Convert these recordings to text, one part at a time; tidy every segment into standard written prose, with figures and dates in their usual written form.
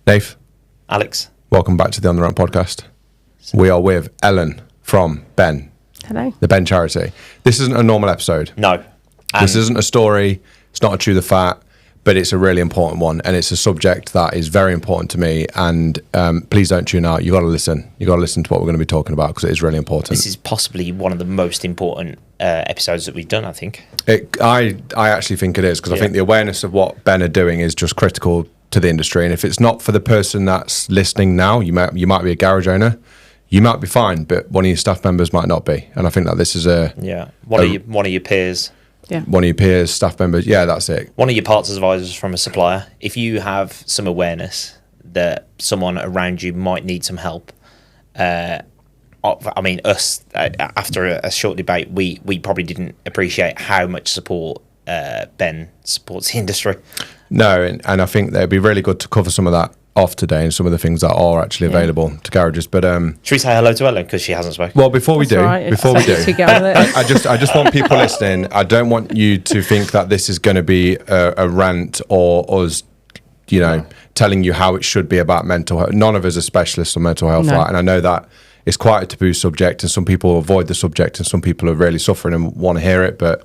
Dave, Alex, welcome back to the On The Run podcast. We are with Ellen from Ben. Hello. The Ben charity. This isn't a normal episode. no. This isn't a story. It's not a chew the fat, but it's a really important one, and it's a subject that is very important to me. And please don't tune out. You got to listen. You got to listen to what we're going to be talking about because it is really important. This is possibly one of the most important episodes that we've done, I think. I actually think it is because I think the awareness of what Ben are doing is just critical to the industry. And if it's not for the person that's listening now, you might be a garage owner. You might be fine, but one of your staff members might not be. And I think that this is one of your peers. Yeah. One of your peers, staff members. Yeah, that's it. One of your parts advisors from a supplier. If you have some awareness that someone around you might need some help, I mean, us, after a short debate, we probably didn't appreciate how much support Ben supports the industry. No, and I think it'd be really good to cover some of that off today and some of the things that are actually available to garages. But should we say hello to Ellen because she hasn't spoken? well, before we do, I just want people listening. I don't want you to think that this is going to be a rant or us, telling you how it should be about mental health. None of us are specialists on mental health, right? And I know that it's quite a taboo subject, and some people avoid the subject, and some people are really suffering and want to hear it. But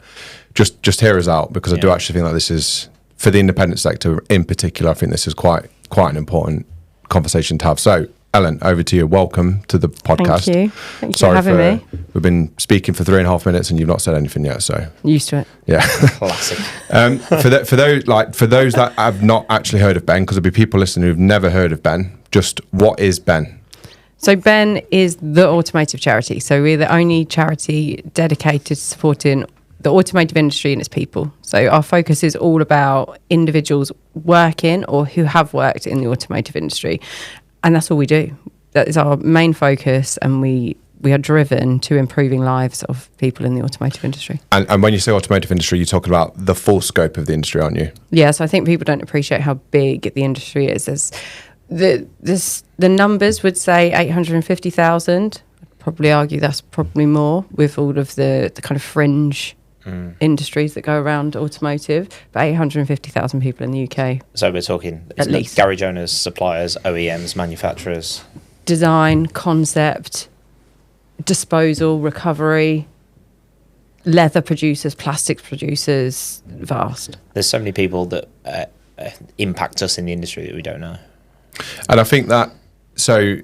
just hear us out because I do actually think that this is, for the independent sector in particular, I think this is quite an important conversation to have. So, Ellen, over to you. Welcome to the podcast. Thank you. Thank you for having me. We've been speaking for 3.5 minutes and you've not said anything yet. So used to it. Yeah, Classic. For those that have not actually heard of Ben, because there'll be people listening who've never heard of Ben. Just what is Ben? So Ben is the automotive charity. So we're the only charity dedicated to supporting the automotive industry and its people. So our focus is all about individuals working or who have worked in the automotive industry. And that's all we do. That is our main focus, and we are driven to improving lives of people in the automotive industry. And when you say automotive industry, you're talking about the full scope of the industry, aren't you? Yeah, so I think people don't appreciate how big the industry is. The numbers would say 850,000. I'd probably argue that's probably more with all of the kind of fringe industries that go around automotive, but 850,000 people in the UK. So we're talking at least garage owners, suppliers, OEMs, manufacturers. Design, concept, disposal, recovery, leather producers, plastics producers, vast. There's so many people that impact us in the industry that we don't know. And I think that, so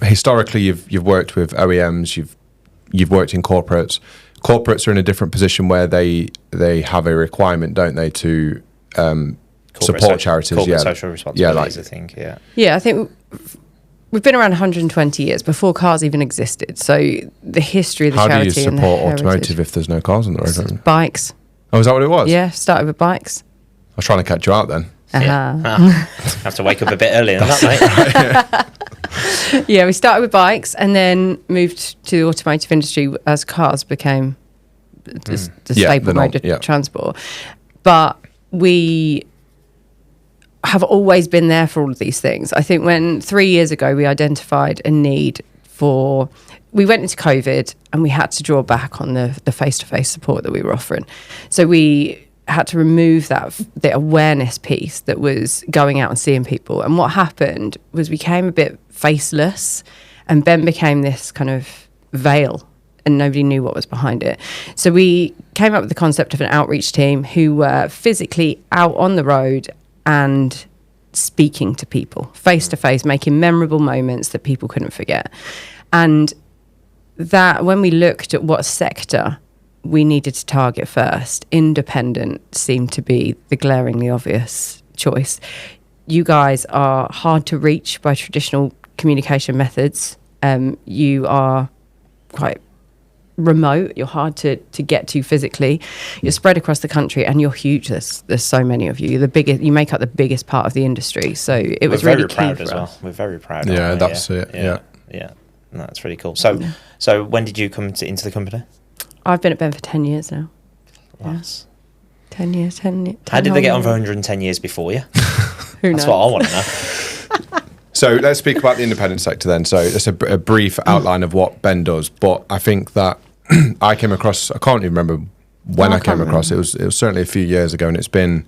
historically you've worked with OEMs, you've worked in corporates. Corporates are in a different position where they have a requirement, don't they, to support charities. Corporate social responsibilities, I think. Yeah, I think we've been around 120 years before cars even existed. So the history of the charity. How do you support automotive if there's no cars on the road? Bikes. Oh, is that what it was? Yeah, started with bikes. I was trying to catch you out then. Have to wake up a bit earlier than that, mate. Yeah, we started with bikes and then moved to the automotive industry as cars became the staple mode of transport. But we have always been there for all of these things. I think when 3 years ago we identified a need we went into COVID and we had to draw back on the face-to-face support that we were offering. So we had to remove the awareness piece that was going out and seeing people. And what happened was we became a bit faceless, and Ben became this kind of veil, and nobody knew what was behind it. So we came up with the concept of an outreach team who were physically out on the road and speaking to people face to face, making memorable moments that people couldn't forget. And that when we looked at what sector we needed to target first, independent seemed to be the glaringly obvious choice. You guys are hard to reach by traditional communication methods. You are quite remote. You're hard to get to physically. You're spread across the country, and you're huge. There's so many of you. You're the biggest. You make up the biggest part of the industry. So it was really key for us. We're very proud as well. We're very proud. Yeah, that's it. Yeah. No, that's really cool. So when did you come into the company? I've been at Ben for 10 years now. Yes. 10 years. How did they get on for 110 years before you? Who knows? That's what I want to know. So let's speak about the independent sector then. So it's a brief outline of what Ben does. But I think that I came across, I can't even remember when I came across it. It was certainly a few years ago, and it's been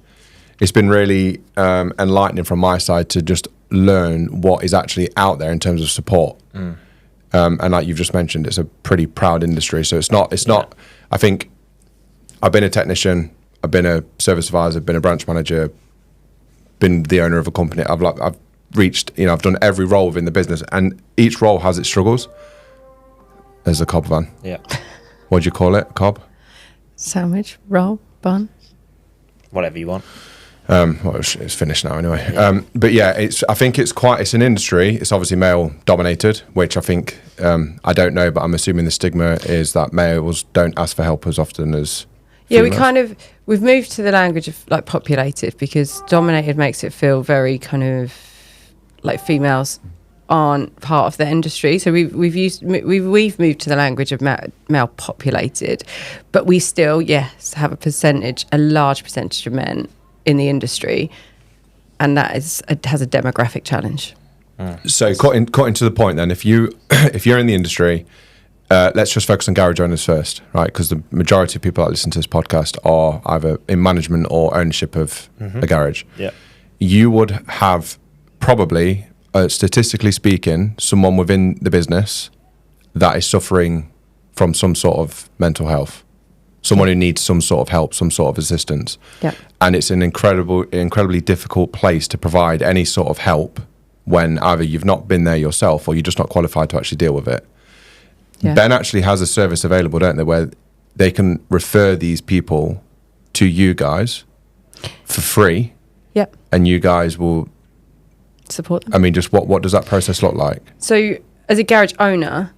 really enlightening from my side to just learn what is actually out there in terms of support. And like you've just mentioned, it's a pretty proud industry. So it's not, I think I've been a technician, I've been a service advisor, been a branch manager, been the owner of a company. I've reached, I've done every role within the business, and each role has its struggles. There's a cob van. Yeah. What do you call it? Cob? Sandwich, roll, bun. Whatever you want. Well, it's finished now anyway. But yeah, I think it's an industry. It's obviously male dominated, which I think, I don't know, but I'm assuming the stigma is that males don't ask for help as often as females. We've moved to the language of like populated, because dominated makes it feel very kind of like females aren't part of the industry. So we've moved to the language of male populated, but we still, yes, have a large percentage of men in the industry, and has a demographic challenge. So cutting to the point then, if you're in the industry, let's just focus on garage owners first, right? Because the majority of people that listen to this podcast are either in management or ownership of a garage. Yeah. You would have probably, statistically speaking, someone within the business that is suffering from some sort of mental health. Someone who needs some sort of help, some sort of assistance. Yeah. And it's an incredibly difficult place to provide any sort of help when either you've not been there yourself or you're just not qualified to actually deal with it. Yeah. Ben actually has a service available, don't they, where they can refer these people to you guys for free. Yep. And you guys will support them. I mean, just what does that process look like? So as a garage owner,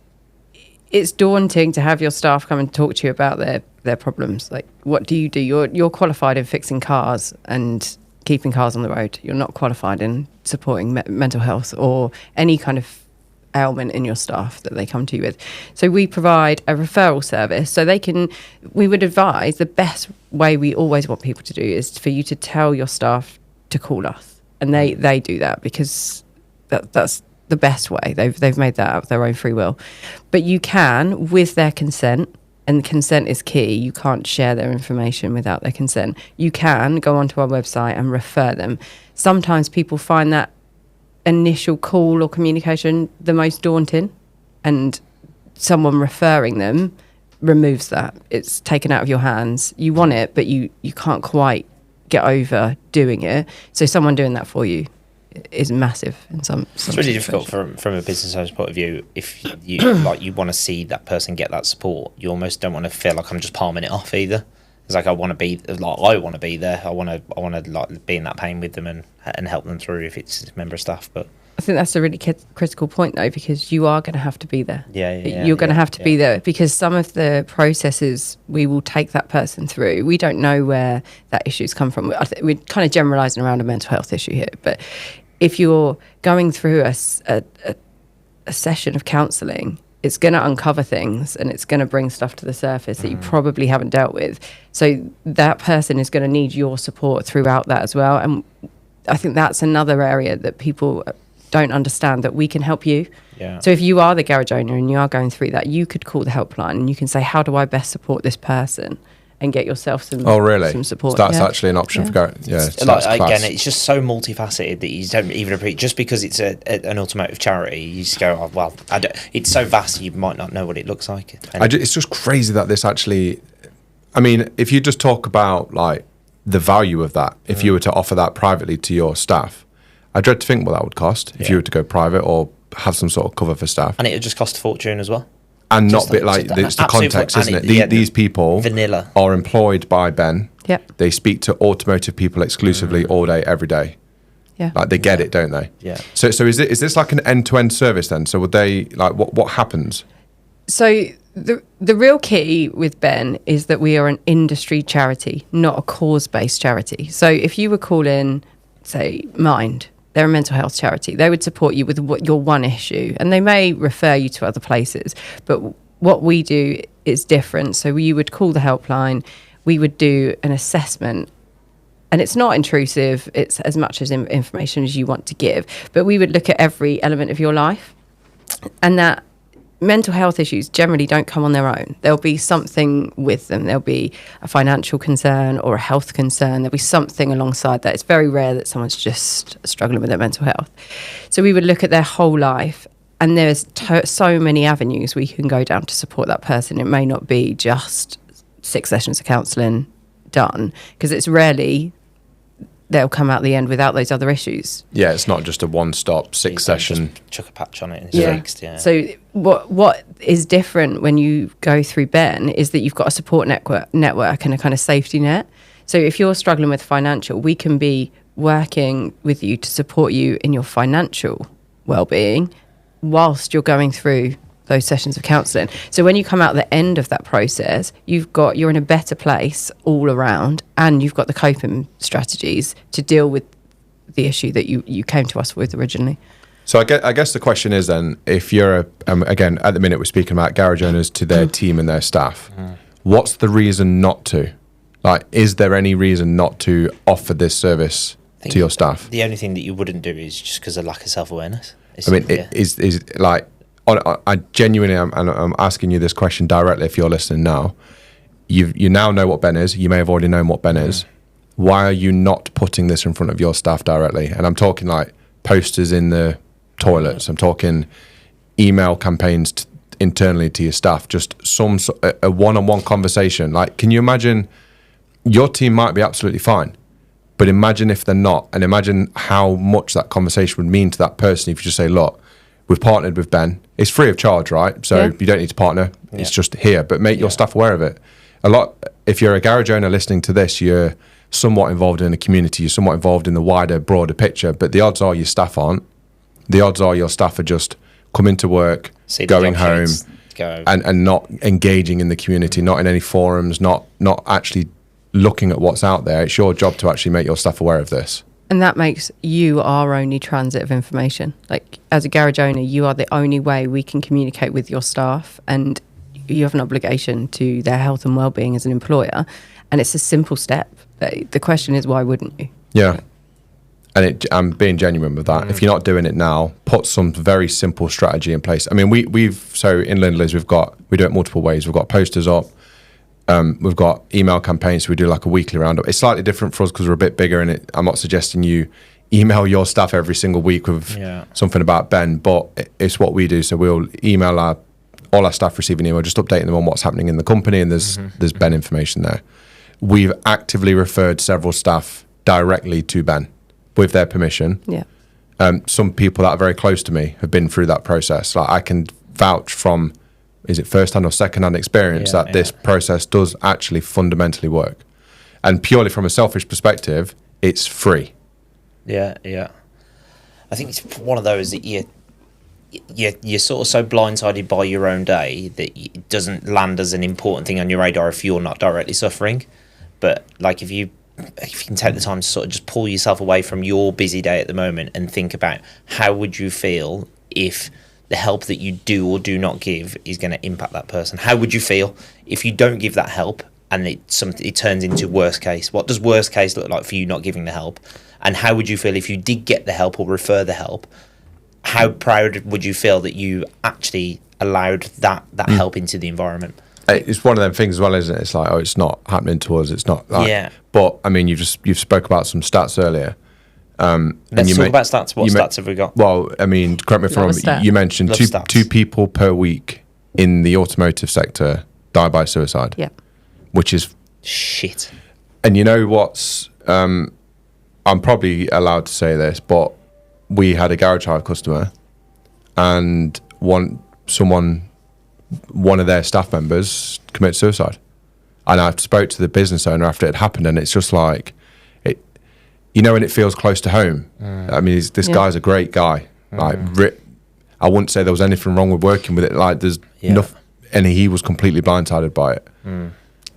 it's daunting to have your staff come and talk to you about their problems. Like, what do? You're qualified in fixing cars and keeping cars on the road. You're not qualified in supporting mental health or any kind of ailment in your staff that they come to you with. So we provide a referral service. So we would advise, the best way we always want people to do is for you to tell your staff to call us. And they do that because that's the best way. They've made that out of their own free will. But you can, with their consent, and consent is key. You can't share their information without their consent. You can go onto our website and refer them. Sometimes people find that initial call or communication the most daunting, and someone referring them removes that. It's taken out of your hands. You want it, but you can't quite get over doing it. So someone doing that for you is massive in some it's really difficult from a business owner's point of view. If you like, you want to see that person get that support, you almost don't want to feel like I'm just palming it off either. It's like I want to be there. I want to like be in that pain with them and help them through if it's a member of staff. But I think that's a really critical point though, because you are going to have to be there. You're going to have to be there, because some of the processes we will take that person through, we don't know where that issue's come from. We're kind of generalising around a mental health issue here, but if you're going through a session of counselling, it's going to uncover things and it's going to bring stuff to the surface that you probably haven't dealt with. So that person is going to need your support throughout that as well. And I think that's another area that people don't understand, that we can help you. Yeah. So if you are the garage owner and you are going through that, you could call the helpline and you can say, how do I best support this person? And get yourself some support. So that's actually an option for garage. Yeah. So again, it's just so multifaceted that you don't even appreciate. Just because it's an automotive charity, you just go, oh, well, it's so vast you might not know what it looks like. It's just crazy that this actually, I mean, if you just talk about like the value of that, if you were to offer that privately to your staff, I dread to think what that would cost if you were to go private or have some sort of cover for staff. And it would just cost a fortune as well. And just not bit like it's the context, isn't it? These people are employed by Ben. Yep. They speak to automotive people exclusively all day, every day. Yeah. Like they get it, don't they? Yeah. So is this like an end-to-end service then? So would they like what happens? So the real key with Ben is that we are an industry charity, not a cause-based charity. So if you were calling, say, Mind, they're a mental health charity. They would support you with your one issue, and they may refer you to other places. But what we do is different. So you would call the helpline. We would do an assessment, and it's not intrusive. It's as much as information as you want to give. But we would look at every element of your life, and that mental health issues generally don't come on their own. There'll be something with them. There'll be a financial concern or a health concern. There'll be something alongside that. It's very rare that someone's just struggling with their mental health. So we would look at their whole life, and there's so many avenues we can go down to support that person. It may not be just 6 sessions of counselling done, because it's rarely they'll come out the end without those other issues. Yeah, it's not just a one-stop 6 session. Just chuck a patch on it and it's fixed. Yeah. So what is different when you go through Ben is that you've got a support network and a kind of safety net. So if you're struggling with financial, we can be working with you to support you in your financial well-being whilst you're going through those sessions of counselling. So when you come out the end of that process, you're in a better place all around, and you've got the coping strategies to deal with the issue that you came to us with originally. So I guess the question is then, if you're again, at the minute we're speaking about garage owners to their team and their staff, what's the reason not to? Like, is there any reason not to offer this service to your staff? The only thing that you wouldn't do is just because of lack of self-awareness. I mean, is like, I genuinely am, and I'm asking you this question directly. If you're listening now, you now know what Ben is. You may have already known what Ben is. Why are you not putting this in front of your staff directly? And I'm talking like posters in the toilets. I'm talking email campaigns internally to your staff. Just a one-on-one conversation. Like, can you imagine? Your team might be absolutely fine, but imagine if they're not, and imagine how much that conversation would mean to that person if you just say, look, we've partnered with Ben. It's free of charge, right? So you don't need to partner. It's just here, but make your staff aware of it. If you're a garage owner listening to this, you're somewhat involved in the community, you're somewhat involved in the wider, broader picture, but the odds are your staff aren't. The odds are your staff are just coming to work, going home, and not engaging in the community, not in any forums, not actually looking at what's out there. It's your job to actually make your staff aware of this. And that makes you our only transit of information. Like, as a garage owner, you are the only way we can communicate with your staff, and you have an obligation to their health and well-being as an employer. And it's a simple step. The question is, why wouldn't you? Yeah. And I'm being genuine with that. If you're not doing it now, put some very simple strategy in place. I mean, so in Lindley's, we do it multiple ways. We've got posters up. We've got email campaigns, so we do like a weekly roundup. It's slightly different for us because we're a bit bigger, and I'm not suggesting you email your staff every single week with something about Ben, but it's what we do. So we'll email all our staff receive an email, just updating them on what's happening in the company, and there's Ben information there. We've actively referred several staff directly to Ben with their permission. Yeah. Some people that are very close to me have been through that process. Like, I can vouch from, is it first-hand or second-hand experience that this process does actually fundamentally work. And purely from a selfish perspective, it's free. Yeah. I think it's one of those that you're sort of so blindsided by your own day that it doesn't land as an important thing on your radar if you're not directly suffering. But like, if you can take the time to sort of just pull yourself away from your busy day at the moment and think about how would you feel if the help that you do or do not give is going to impact that person. How would you feel if you don't give that help and it turns into worst case? What does worst case look like for you not giving the help? And how would you feel if you did get the help or refer the help? How proud would you feel that you actually allowed that help into the environment? It's one of them things as well, isn't it? It's like, oh, it's not happening to us. It's not like, but I mean, you've spoke about some stats earlier. Let's talk about stats. What stats have we got? Well, I mean, correct me if I'm wrong. You mentioned two people per week in the automotive sector die by suicide. Yeah, which is shit. And you know what's? I'm probably allowed to say this, but we had a Garage Hive customer, and one of their staff members committed suicide, and I spoke to the business owner after it happened, and it's just like, you know, and it feels close to home. I mean, this guy's a great guy. Like, I wouldn't say there was anything wrong with working with it. Like, there's enough, and he was completely blindsided by it.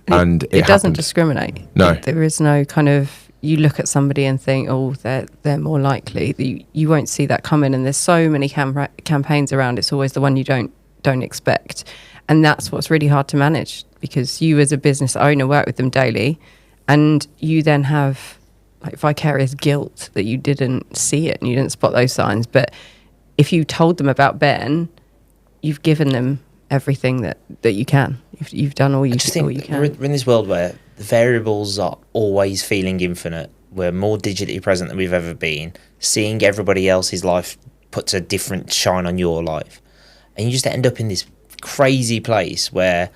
And it doesn't discriminate. No, there is no kind of, you look at somebody and think, oh, they're more likely. You won't see that coming. And there's so many campaigns around. It's always the one you don't expect, and that's what's really hard to manage, because you as a business owner work with them daily, and you then have like vicarious guilt that you didn't see it and you didn't spot those signs. But if you told them about Ben, you've given them everything that you can. You've done all you can. We're in this world where the variables are always feeling infinite. We're more digitally present than we've ever been. Seeing everybody else's life puts a different shine on your life. And you just end up in this crazy place where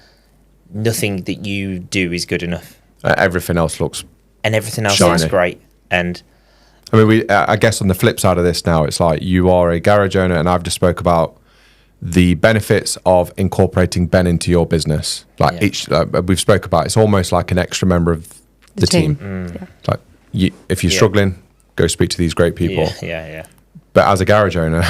nothing that you do is good enough. Everything else looks shiny. Great. And I mean, I guess on the flip side of this now, it's like you are a garage owner, and I've just spoke about the benefits of incorporating Ben into your business. Like we've spoke about, it's almost like an extra member of the team. Yeah. Like if you're struggling, go speak to these great people. Yeah. But as a garage owner,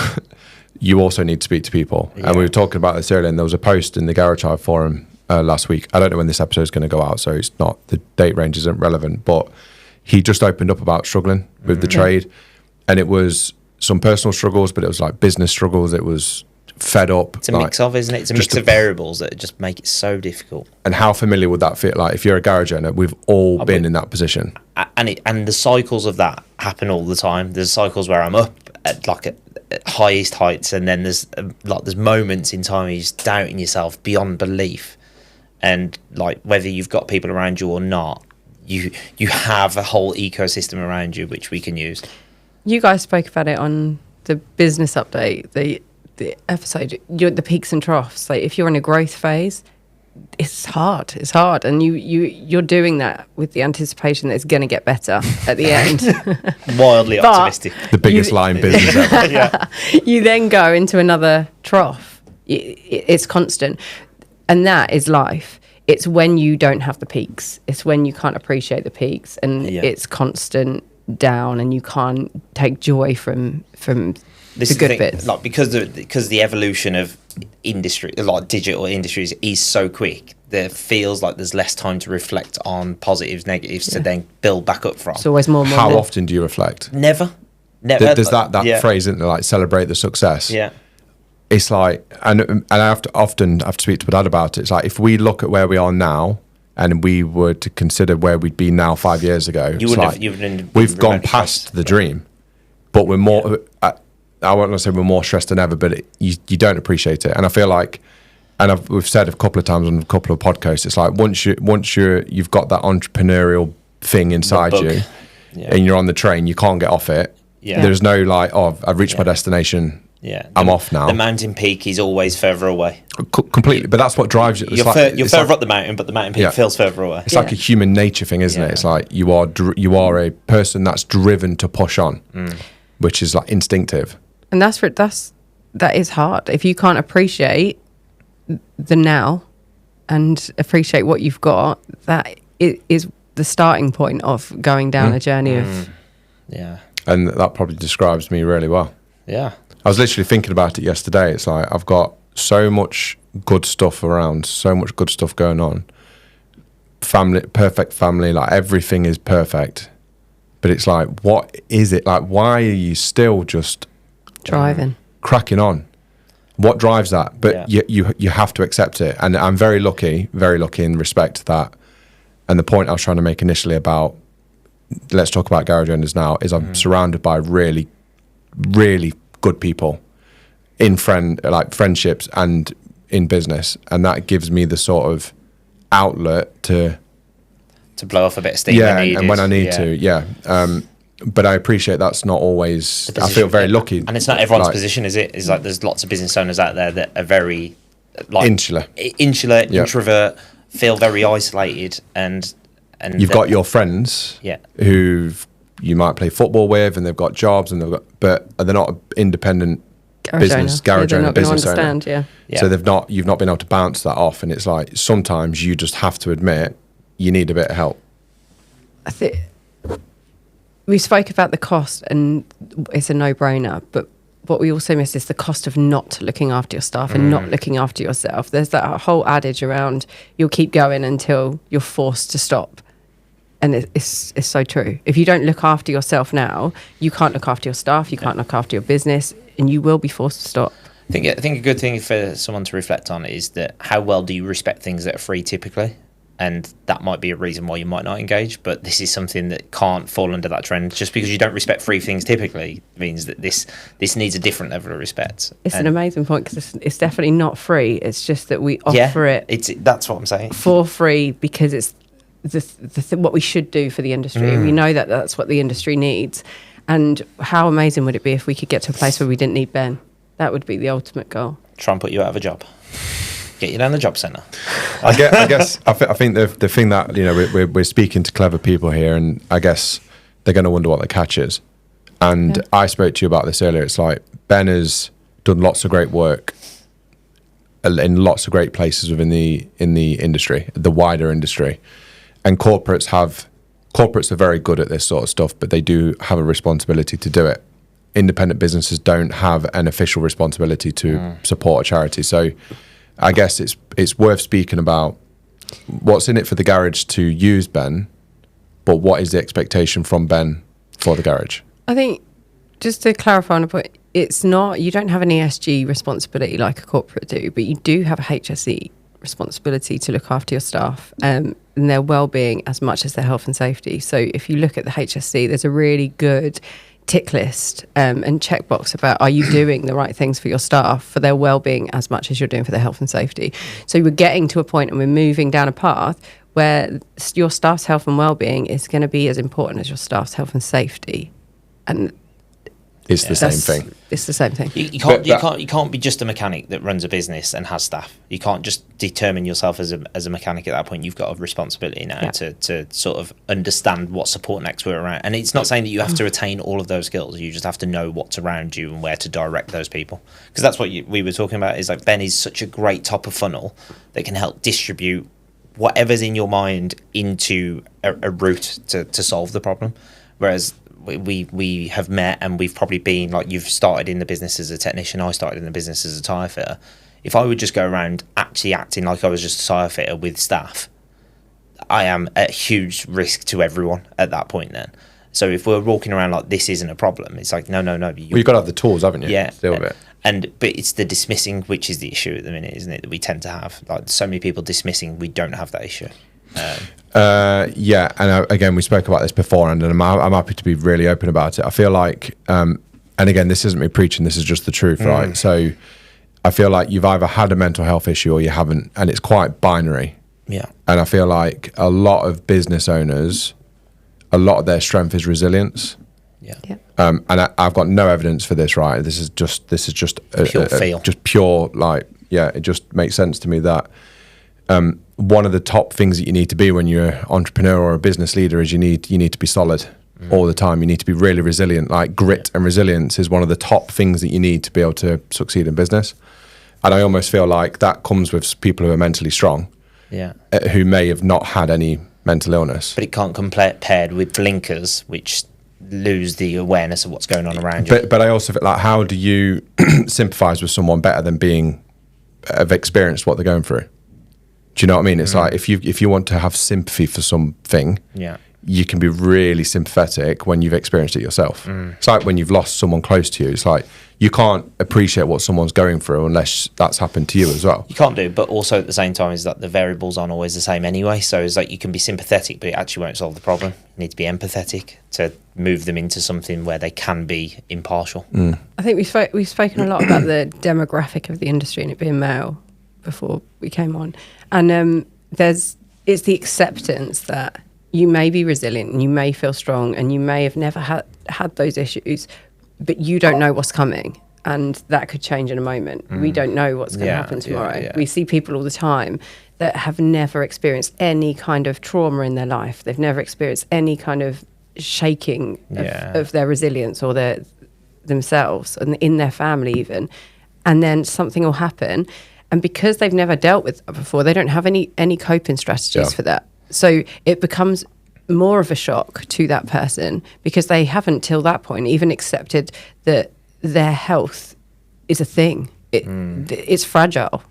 you also need to speak to people. And we were talking about this earlier, and there was a post in the Garage Hive forum last week. I don't know when this episode is going to go out, so it's not, the date range isn't relevant, but he just opened up about struggling with the trade, and it was some personal struggles, but it was like business struggles. It was fed up. It's a mix of, isn't it? It's a mix of variables that just make it so difficult. And how familiar would that feel? Like if you're a garage owner, we've all been in that position. And the cycles of that happen all the time. There's cycles where I'm up at highest heights, and then there's moments in time where you're just doubting yourself beyond belief. And like whether you've got people around you or not, you have a whole ecosystem around you which we can use. You guys spoke about it on the business update, the episode. The peaks and troughs. Like if you're in a growth phase, it's hard, and you're doing that with the anticipation that it's going to get better at the end. Wildly optimistic. The biggest lie in business ever. You then go into another trough. It's constant, and that is life. It's when you don't have the peaks. It's when you can't appreciate the peaks, and it's constant down, and you can't take joy from the good bits. Like because the evolution of industry, like digital industries, is so quick. There feels like there's less time to reflect on positives, negatives to then build back up from. It's always more. How often do you reflect? Never. There's that phrase, isn't there? Like celebrate the success. Yeah. It's like, and I have to speak to my dad about it. It's like if we look at where we are now, and we were to consider where we'd be now 5 years ago, we've gone past the dream, but we're more. I won't say we're more stressed than ever, but you don't appreciate it. And I feel like, and we've said a couple of times on a couple of podcasts, it's like once you've got that entrepreneurial thing inside you, and you're on the train, you can't get off it. Yeah. There's no like, oh, I've reached my destination. Yeah, I'm off now. The mountain peak is always further away. Completely, but that's what drives you. You're further up the mountain, but the mountain peak feels further away. It's like a human nature thing, isn't it? It's like you are a person that's driven to push on, which is like instinctive. And that is hard if you can't appreciate the now and appreciate what you've got. That is the starting point of going down a journey of and that probably describes me really well. Yeah. I was literally thinking about it yesterday. It's like I've got so much good stuff around, so much good stuff going on. Perfect family, like everything is perfect. But it's like, what is it? Like, why are you still just driving, cracking on? What drives that? But you have to accept it. And I'm very lucky in respect to that. And the point I was trying to make initially about, let's talk about garage owners now, is I'm surrounded by really, really good people in friendships and in business, and that gives me the sort of outlet to blow off a bit of steam. And when I need to. But I appreciate that's not always. I feel very lucky, and it's not everyone's position, is it? It's like there's lots of business owners out there that are very insular, introvert, feel very isolated, and you've got your friends, who you might play football with, and they've got jobs, and but they're not independent garage owner, business owner. So you've not been able to bounce that off, and it's like sometimes you just have to admit you need a bit of help. I think we spoke about the cost, and it's a no-brainer, but what we also miss is the cost of not looking after your staff and not looking after yourself. There's that whole adage around you'll keep going until you're forced to stop. And it's so true. If you don't look after yourself now, you can't look after your staff, you can't look after your business, and you will be forced to stop. I think a good thing for someone to reflect on is that how well do you respect things that are free typically? and that might be a reason why you might not engage. But this is something that can't fall under that trend. Just because you don't respect free things typically means that this needs a different level of respect. It's an amazing point, because it's definitely not free. It's just that we offer that's what I'm saying, for free, because it's what we should do for the industry. We know that that's what the industry needs. And how amazing would it be if we could get to a place where we didn't need Ben? That would be the ultimate goal. Try and put you out of a job. Get you down the job centre. I think the thing that, you know, we're speaking to clever people here, and I guess they're going to wonder what the catch is. And I spoke to you about this earlier. It's like Ben has done lots of great work in lots of great places within the industry, the wider industry, and corporates are very good at this sort of stuff, but they do have a responsibility to do it. Independent businesses don't have an official responsibility to support a charity. So I guess it's worth speaking about what's in it for the garage to use Ben, but what is the expectation from Ben for the garage? I think, just to clarify on a point, it's not, you don't have an ESG responsibility like a corporate do, but you do have a HSE responsibility to look after your staff and their well-being as much as their health and safety. So if you look at the HSE, there's a really good tick list and checkbox about, are you doing the right things for your staff, for their well-being as much as you're doing for their health and safety. So we're getting to a point, and we're moving down a path where your staff's health and well-being is going to be as important as your staff's health and safety. And it's the same thing. It's the same thing. You can't be just a mechanic that runs a business and has staff. You can't just determine yourself as a mechanic at that point. You've got a responsibility now to sort of understand what support next were around. And it's not saying that you have to retain all of those skills. You just have to know what's around you and where to direct those people. Because that's what we were talking about, is like Ben is such a great top of funnel that can help distribute whatever's in your mind into a route to solve the problem. Whereas we have met, and we've probably been, like, you've started in the business as a technician, I started in the business as a tyre fitter. If I would just go around actually acting like I was just a tyre fitter with staff, I am at huge risk to everyone at that point then. So if we're walking around like this isn't a problem, it's like, no. You've got to have the tools, haven't you? Yeah. Still a bit. But it's the dismissing, which is the issue at the minute, isn't it? That we tend to have, like, so many people dismissing, we don't have that issue. And again, we spoke about this before, and I'm happy to be really open about it. I feel like, and again, this isn't me preaching, this is just the truth, right? So I feel like you've either had a mental health issue or you haven't, and it's quite binary. Yeah. And I feel like a lot of business owners, a lot of their strength is resilience. Yeah. And I've got no evidence for this, right? This is just pure feel. Just pure, like, it just makes sense to me that one of the top things that you need to be when you're an entrepreneur or a business leader is you need to be solid all the time. You need to be really resilient. Like, grit and resilience is one of the top things that you need to be able to succeed in business. And I almost feel like that comes with people who are mentally strong, who may have not had any mental illness. But it can't paired with blinkers, which lose the awareness of what's going on around you. But I also feel like, how do you sympathise with someone better than have experienced what they're going through? Do you know what I mean? It's like, if you want to have sympathy for something, you can be really sympathetic when you've experienced it yourself. It's like when you've lost someone close to you. It's like, you can't appreciate what someone's going through unless that's happened to you as well. You can't do, but also at the same time is that the variables aren't always the same anyway. So it's like, you can be sympathetic, but it actually won't solve the problem. You need to be empathetic to move them into something where they can be impartial. I think we've spoken a lot about the demographic of the industry and it being male before we came on. And it's the acceptance that you may be resilient and you may feel strong and you may have never had those issues, but you don't know what's coming, and that could change in a moment. We don't know what's going to happen tomorrow. We see people all the time that have never experienced any kind of trauma in their life. They've never experienced any kind of shaking of their resilience or themselves and in their family even. And then something will happen. And because they've never dealt with that before, they don't have any coping strategies for that. So it becomes more of a shock to that person because they haven't till that point even accepted that their health is a thing. It's fragile.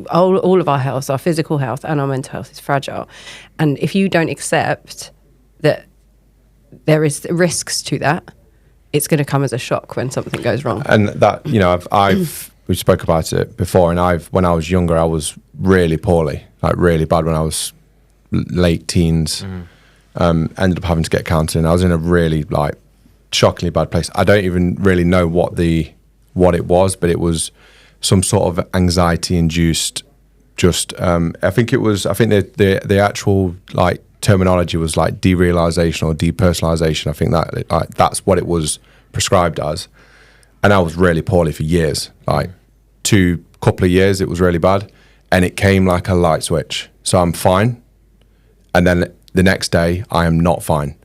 All of our health, our physical health and our mental health is fragile. And if you don't accept that there is risks to that, it's going to come as a shock when something goes wrong. And that, we spoke about it before, and when I was younger, I was really poorly, like really bad when I was late teens. Ended up having to get counselling. I was in a really like shockingly bad place. I don't even really know what it was, but it was some sort of anxiety induced. Just I think the actual like terminology was like derealization or depersonalization. I think that that's what it was prescribed as, and I was really poorly for years. Like couple of years, it was really bad, and it came like a light switch. So I'm fine, and then the next day I am not fine,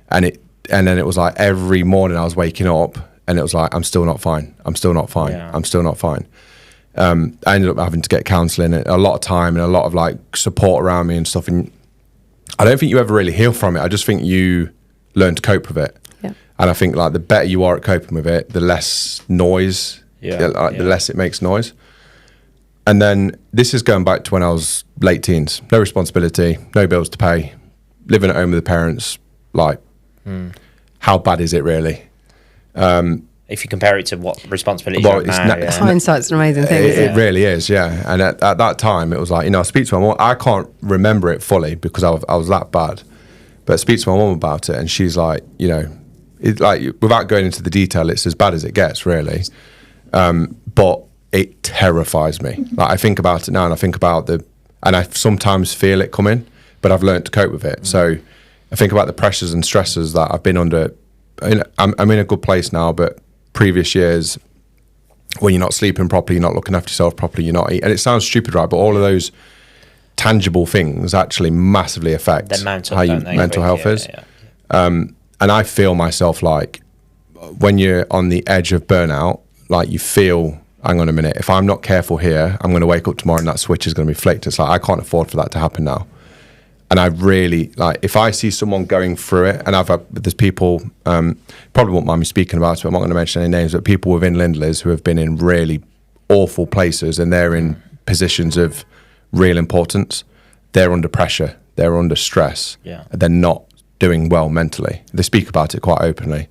and then it was like every morning I was waking up, and it was like I'm still not fine. I'm still not fine. I'm still not fine. I ended up having to get counselling, a lot of time and a lot of like support around me and stuff. And I don't think you ever really heal from it. I just think you learn to cope with it. Yeah. And I think like the better you are at coping with it, the less noise, the less it makes noise. And then this is going back to when I was late teens. No responsibility, no bills to pay, living at home with the parents. Like, how bad is it really? If you compare it to what responsibilities are now, hindsight's an amazing thing. It really is, yeah. And at that time, it was like, I speak to my mum. I can't remember it fully because I was that bad. But I speak to my mum about it, and she's like, without going into the detail, it's as bad as it gets, really. But it terrifies me. Like I think about it now, and I think about and I sometimes feel it coming, but I've learned to cope with it. So I think about the pressures and stresses that I've been under. I'm in a good place now, but previous years when you're not sleeping properly, you're not looking after yourself properly, you're not eating. And it sounds stupid, right? But all of those tangible things actually massively affect how your mental health is. And I feel myself like when you're on the edge of burnout, like you feel, hang on a minute, if I'm not careful here, I'm going to wake up tomorrow and that switch is going to be flicked. It's like, I can't afford for that to happen now. And I really, like, if I see someone going through it, and there's people, probably won't mind me speaking about it, but I'm not going to mention any names, but people within Lindley's who have been in really awful places and they're in positions of real importance. They're under pressure. They're under stress. Yeah. They're not doing well mentally. They speak about it quite openly.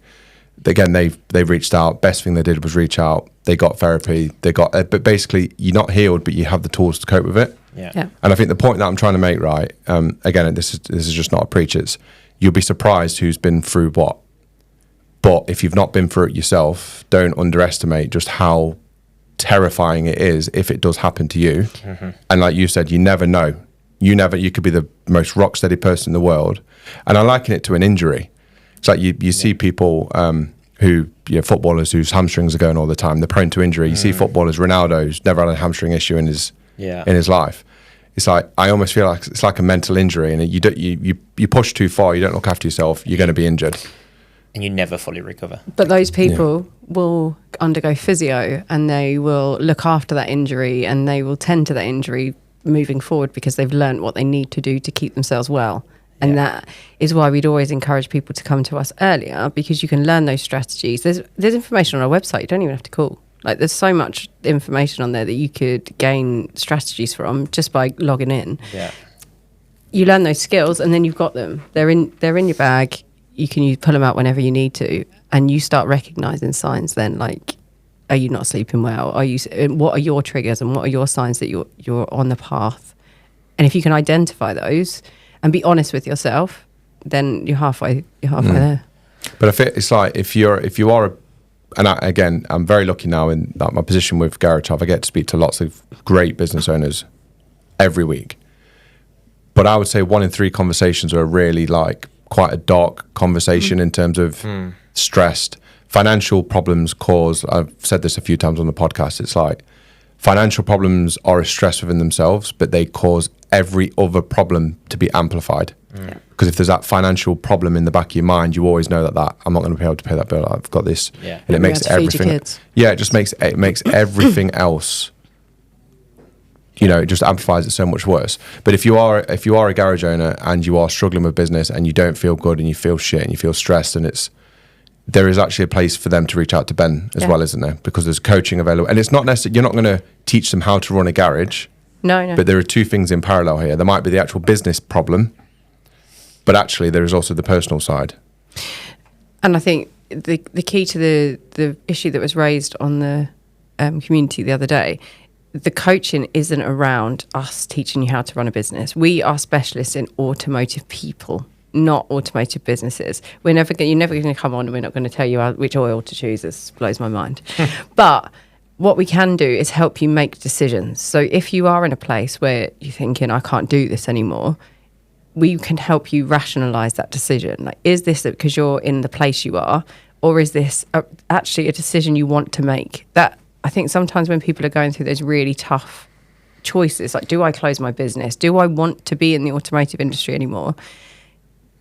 Again, they've reached out. Best thing they did was reach out. They got therapy. But basically, you're not healed, but you have the tools to cope with it. Yeah. And I think the point that I'm trying to make, right, again, this is just not a preach, it's you'll be surprised who's been through what. But if you've not been through it yourself, don't underestimate just how terrifying it is if it does happen to you. Mm-hmm. And like you said, you never know. You could be the most rock steady person in the world. And I liken it to an injury. It's like you see people who, footballers whose hamstrings are going all the time, they're prone to injury. You see footballers, Ronaldo, who's never had a hamstring issue in his life. It's like, I almost feel like it's like a mental injury, and you push too far, you don't look after yourself, you're going to be injured. And you never fully recover. But those people will undergo physio, and they will look after that injury, and they will tend to that injury moving forward because they've learned what they need to do to keep themselves well. And that is why we'd always encourage people to come to us earlier, because you can learn those strategies. There's information on our website. You don't even have to call. Like, there's so much information on there that you could gain strategies from just by logging in. Yeah. You learn those skills, and then you've got them. They're in your bag. You can pull them out whenever you need to, and you start recognizing signs. Then, like, are you not sleeping well? What are your triggers, and what are your signs that you're on the path? And if you can identify those and be honest with yourself, then you're halfway there. But it's like if you are, and I'm very lucky now in my position with Garage. I get to speak to lots of great business owners every week. But I would say 1 in 3 conversations are really like quite a dark conversation in terms of stressed. Financial problems cause, I've said this a few times on the podcast, it's like financial problems are a stress within themselves, but they cause every other problem to be amplified. Because if there's that financial problem in the back of your mind, you always know that I'm not going to be able to pay that bill. I've got this, and it makes everything. Yeah, it just makes everything else. It just amplifies it so much worse. But if you are a garage owner and you are struggling with business and you don't feel good and you feel shit and you feel stressed, and there is actually a place for them to reach out to Ben as well, isn't there? Because there's coaching available, and it's not necessarily, you're not going to teach them how to run a garage. No. But there are 2 things in parallel here. There might be the actual business problem, but actually there is also the personal side. And I think the key to the issue that was raised on the community the other day the coaching isn't around us teaching you how to run a business. We are specialists in automotive people, not automotive businesses. You're never going to come on and we're not going to tell you which oil to choose. This blows my mind. But what we can do is help you make decisions. So if you are in a place where you're thinking, I can't do this anymore, we can help you rationalize that decision. Like, is this because you're in the place you are, or is this actually a decision you want to make? That, I think sometimes when people are going through those really tough choices, like, do I close my business? Do I want to be in the automotive industry anymore?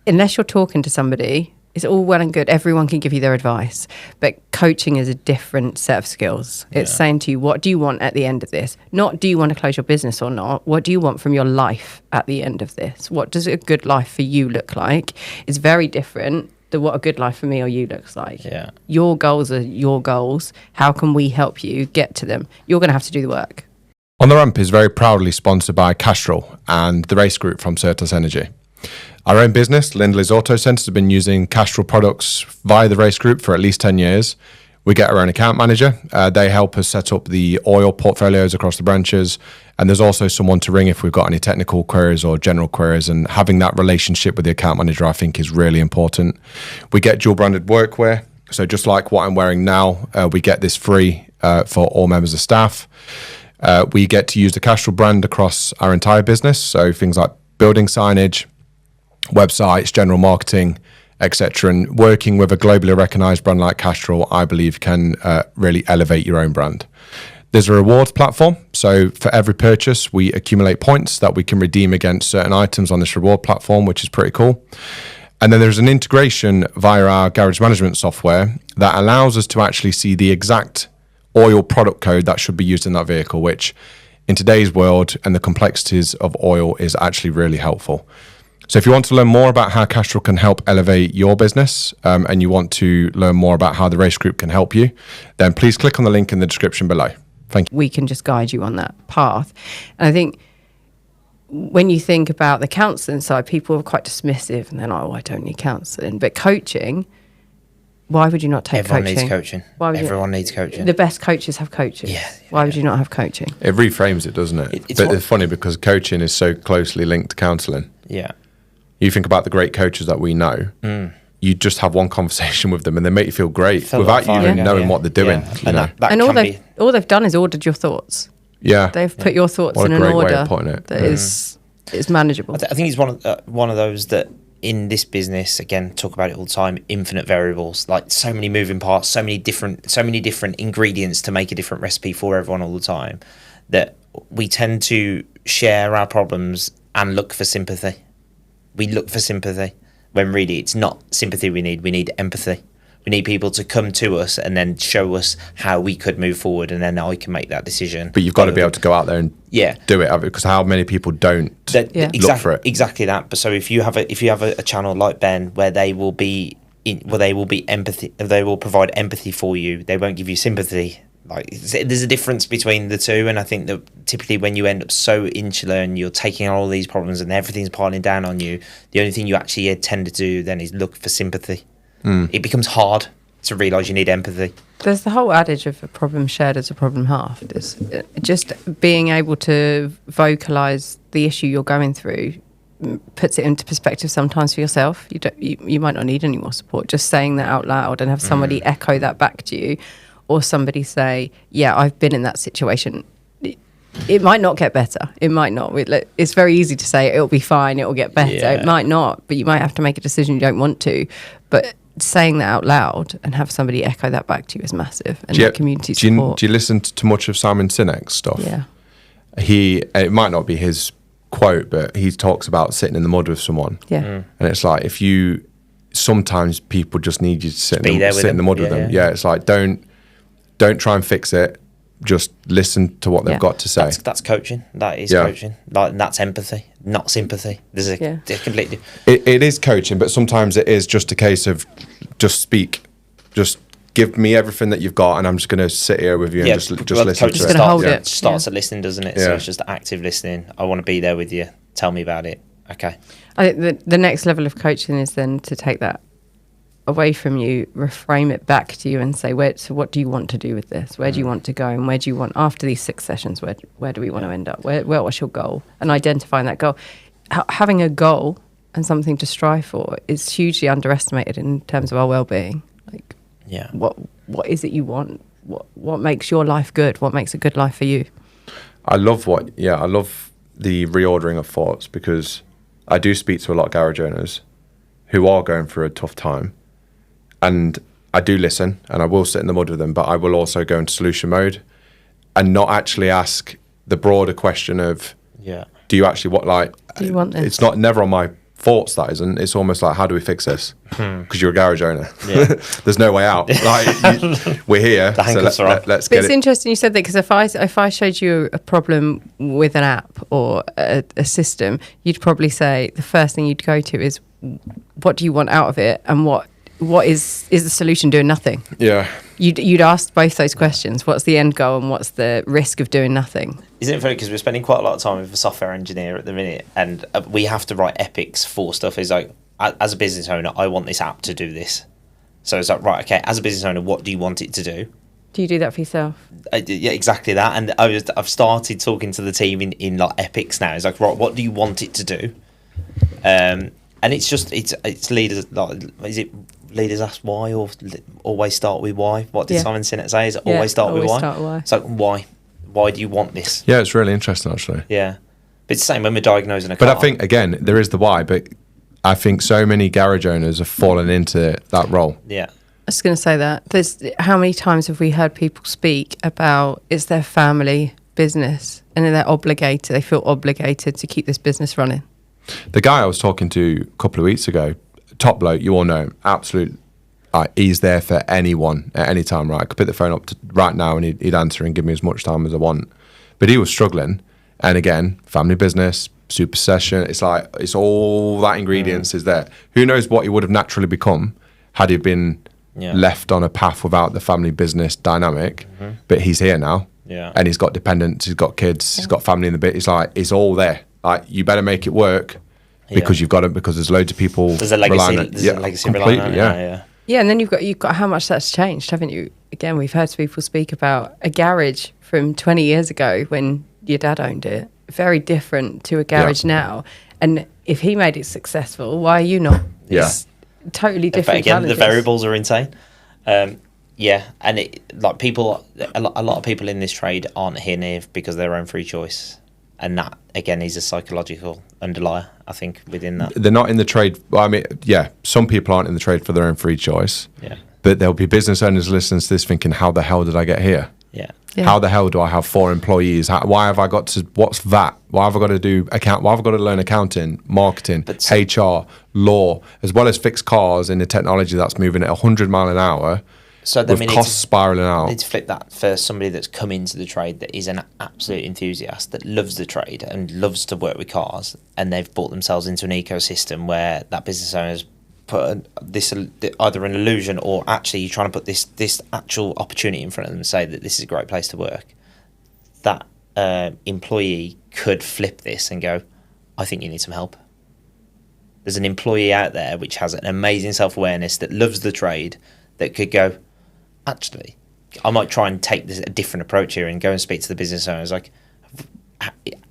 Unless you're talking to somebody, it's all well and good. Everyone can give you their advice. But coaching is a different set of skills. It's saying to you, what do you want at the end of this? Not do you want to close your business or not? What do you want from your life at the end of this? What does a good life for you look like? It's very different than what a good life for me or you looks like. Yeah. Your goals are your goals. How can we help you get to them? You're going to have to do the work. On the Ramp is very proudly sponsored by Castrol and the race group from Certus Energy. Our own business, Lindley's Auto Centres, have been using Castrol products via the race group for at least 10 years. We get our own account manager. They help us set up the oil portfolios across the branches. And there's also someone to ring if we've got any technical queries or general queries. And having that relationship with the account manager, I think, is really important. We get dual branded workwear. So just like what I'm wearing now, we get this free for all members of staff. We get to use the Castrol brand across our entire business. So things like building signage, websites, general marketing, etc. And working with a globally recognized brand like Castrol, I believe, can really elevate your own brand. There's a rewards platform. So for every purchase, we accumulate points that we can redeem against certain items on this reward platform, which is pretty cool. And then there's an integration via our garage management software that allows us to actually see the exact oil product code that should be used in that vehicle, which in today's world and the complexities of oil is actually really helpful. So if you want to learn more about how Castrol can help elevate your business and you want to learn more about how the race group can help you, then please click on the link in the description below. Thank you. We can just guide you on that path. And I think when you think about the counselling side, people are quite dismissive and they're like, oh, I don't need counselling. But coaching, why would you not take Everyone coaching? needs coaching. Everyone needs coaching. The best coaches have coaches. Yeah. Why would you not have coaching? It reframes it, doesn't it? It's funny because coaching is so closely linked to counselling. Yeah. You think about the great coaches that we know, you just have one conversation with them and they make you feel great without you even knowing what they're doing. Yeah. And all they've done is ordered your thoughts. Yeah. They've put your thoughts What in a an great way order of putting it. that is manageable. I think he's one of those that in this business, again, talk about it all the time, infinite variables, like so many moving parts, so many different ingredients to make a different recipe for everyone all the time, that we tend to share our problems and look for sympathy. We look for sympathy when really it's not sympathy we need empathy. We need people to come to us and then show us how we could move forward, and then I can make that decision. But you've got to be able to go out there and do it, because how many people don't look for it? Exactly that. But so if you have a channel like Ben where they will be empathy, they will provide empathy for you. They won't give you sympathy. Like, there's a difference between the two, and I think that typically when you end up so insular and you're taking on all these problems and everything's piling down on you, the only thing you actually tend to do then is look for sympathy. It becomes hard to realise you need empathy. There's the whole adage of a problem shared is a problem halved. It's just being able to vocalise the issue you're going through puts it into perspective sometimes for yourself. You might not need any more support. Just saying that out loud and have somebody echo that back to you, or somebody say, yeah, I've been in that situation. It might not get better. It might not. It's very easy to say it'll be fine, it'll get better. Yeah. It might not, but you might have to make a decision you don't want to. But saying that out loud and have somebody echo that back to you is massive. And community support. Do you listen to much of Simon Sinek's stuff? Yeah. It might not be his quote, but he talks about sitting in the mud with someone. Yeah. And it's like, sometimes people just need you to sit in the mud with them. Yeah. It's like, don't try and fix it. Just listen to what they've got to say. That's coaching. That is coaching. That's empathy, not sympathy. There's a completely. It is coaching, but sometimes it is just a case of just speak, just give me everything that you've got, and I'm just going to sit here with you and just listen to it. Hold it. Starts at listening, doesn't it? So it's just active listening. I want to be there with you. Tell me about it. Okay. I think the next level of coaching is then to take that away from you, reframe it back to you and say, so what do you want to do with this? Where do you want to go? And where do you want, after these 6 sessions, where do we want to end up? What's your goal? And identifying that goal. Having a goal and something to strive for is hugely underestimated in terms of our well-being. Like, what is it you want? What makes your life good? What makes a good life for you? I love the reordering of thoughts, because I do speak to a lot of garage owners who are going through a tough time, and I do listen and I will sit in the mud with them, but I will also go into solution mode and not actually ask the broader question of, do you actually do you want this? It's not never on my thoughts, that isn't. It's almost like, how do we fix this? Because you're a garage owner. There's no way out. We're here, so let's get it. It's interesting you said that, because if I showed you a problem with an app or a system, you'd probably say the first thing you'd go to is, what do you want out of it, and what is the solution? Doing nothing. You'd ask both those questions. What's the end goal and what's the risk of doing nothing? Isn't it funny, because we're spending quite a lot of time with a software engineer at the minute, and we have to write epics for stuff. It's like, as a business owner, I want this app to do this. So it's like, right, okay, as a business owner, what do you want it to do? Do you do that for yourself? Yeah, exactly that. And I've started talking to the team in like epics now. It's like, right, what do you want it to do? And it's just, it's leaders, like, is it leaders ask why, or always start with why? What did Simon Sinek say? Is it always start with why? It's like, why? Why do you want this? Yeah, it's really interesting, actually. Yeah. But it's the same when we're diagnosing a car. But I think, again, there is the why, but I think so many garage owners have fallen into that role. Yeah. I was going to say that. How many times have we heard people speak about it's their family business and they feel obligated to keep this business running? The guy I was talking to a couple of weeks ago, top bloke, you all know him, absolute, he's there for anyone at any time, right? I could pick the phone up right now and he'd answer and give me as much time as I want. But he was struggling. And again, family business, super session, it's like, it's all that ingredients is there. Who knows what he would have naturally become had he been left on a path without the family business dynamic. But he's here now. And he's got dependents, he's got kids, he's got family in the bit. It's like, it's all there. Like, you better make it work because you've got it, because there's loads of people. There's a legacy, relying on it. Yeah, and then you've got how much that's changed, haven't you? Again, we've heard people speak about a garage from 20 years ago when your dad owned it. Very different to a garage now. And if he made it successful, why are you not? It's totally different. But again, challenges. the variables are insane. And people, a lot of people in this trade aren't here near because of their own free choice. And that, again, is a psychological underlier, I think, within that. They're not in the trade. Well, I mean, some people aren't in the trade for their own free choice. But there'll be business owners listening to this thinking, how the hell did I get here? How the hell do I have 4 employees? Why have I got to, what's that? Why have I got to do account? Why have I got to learn accounting, marketing, HR, law, as well as fix cars in the technology that's moving at 100 mile an hour? So with costs spiraling out. I need to flip that for somebody that's come into the trade that is an absolute enthusiast, that loves the trade and loves to work with cars, and they've bought themselves into an ecosystem where that business owner's put this either an illusion or actually you're trying to put this actual opportunity in front of them and say that this is a great place to work. That employee could flip this and go, I think you need some help. There's an employee out there which has an amazing self-awareness, that loves the trade, that could go, actually, I might try and take a different approach here and go and speak to the business owners. Like,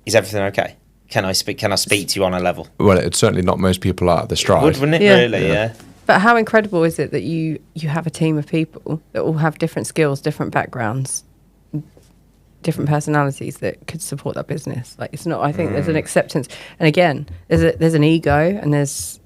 is everything okay? Can I speak to you on a level? Well, it's certainly not most people out of the stride. Wouldn't it really? Yeah. But how incredible is it that you have a team of people that all have different skills, different backgrounds, different personalities that could support that business? Like, it's not. I think there's an acceptance, and again, there's an ego, and there's